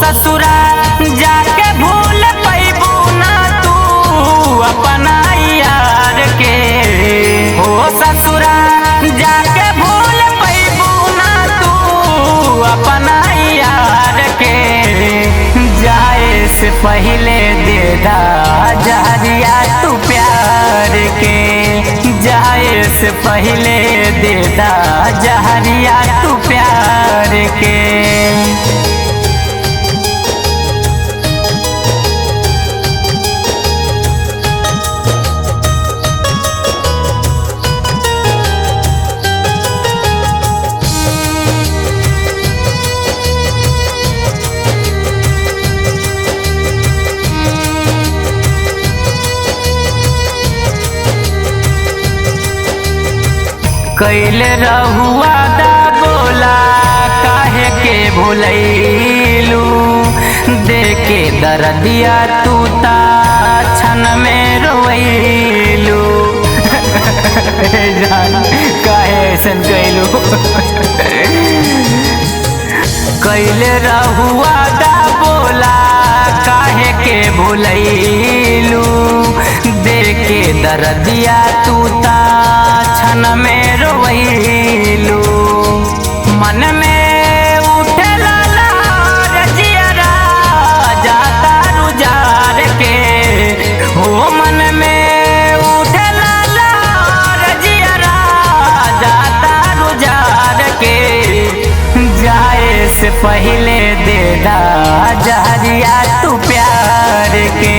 ससुरा जाके भूल पैबू ना तू अपना यार के। हो ससुरा जाके भूल पैबू ना तू अपना यार के। जाए से पहले दे दा जहरिया तू प्यार के। जाए से पहले दे दा जहरिया तू प्यार के। कैले रहुआ दा बोला काहे के भूलैलू। देके दर्दिया तू ता क्षण में रोइलू। काहे ऐसन कैलू। कैले रहुआ दा बोला काहे के भूलैलू। देके दर्दिया तू ता क्षण में रोइलू। मन में उठे लहर जियरा जाता रुजार के। हो मन में उठे लहर जियरा जाता रुजार के। जाए से पहले दे दा जहरिया तू प्यार के।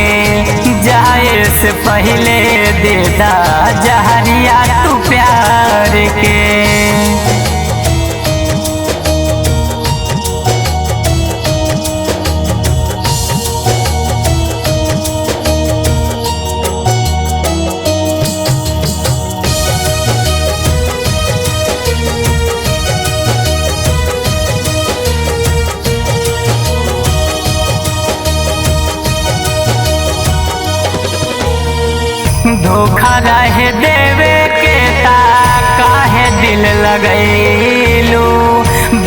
जाए से पहले दे दा जहरिया तू प्यार के। धोखा रहे देवे के ता काहे दिल लगैलू।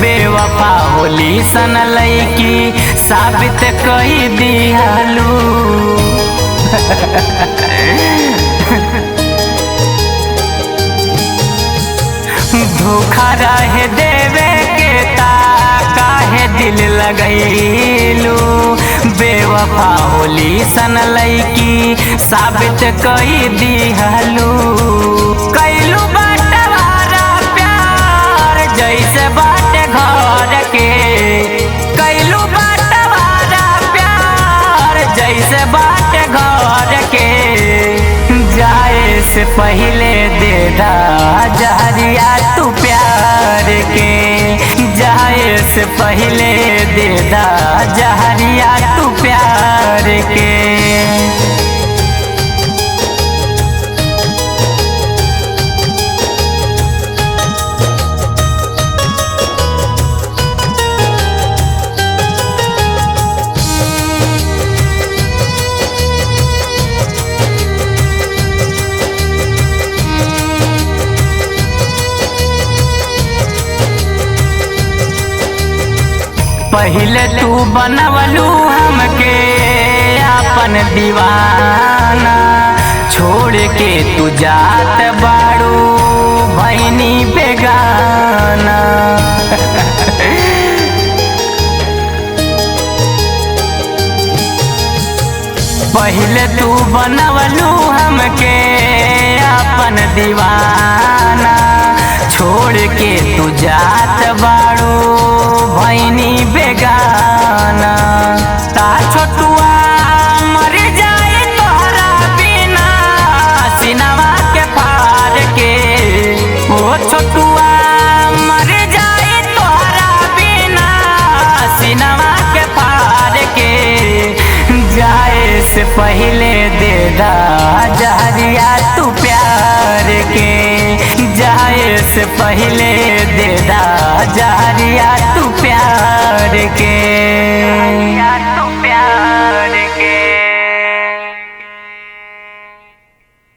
बेवफा होली सन लईकी साबित कई दिहलू। धोखा रहे देवे के ता काहे दिल लगैलू। बेवफा होली सन लईकी साबित कई दिहलू। कैलू बंटवारा प्यार जैसे बाटे घर के। कैलू बंटवारा प्यार जैसे बाटे घर के। जाए से पहले दे दा जहरिया तू प्यार के। जाए से पहले दे दा जहरिया तू प्यार के। पहले तू बनवलू हमके अपन दीवाना। छोड़ के तू जात बाड़ू भैनी बेगाना। पहले तू बनवलू हमके अपन दीवाना। छोड़ के तू जात बाड़ू भैनी बेगाना। ता छोटुआ मर जाए तोहरा बिना सिनवा के पार के। ओ छोटुआ मर जाए तोहरा बिना सिनवा के पार के। जाए से पहले दे दा जहरिया तू प्यार के। जाए से पहले दे दा जहरिया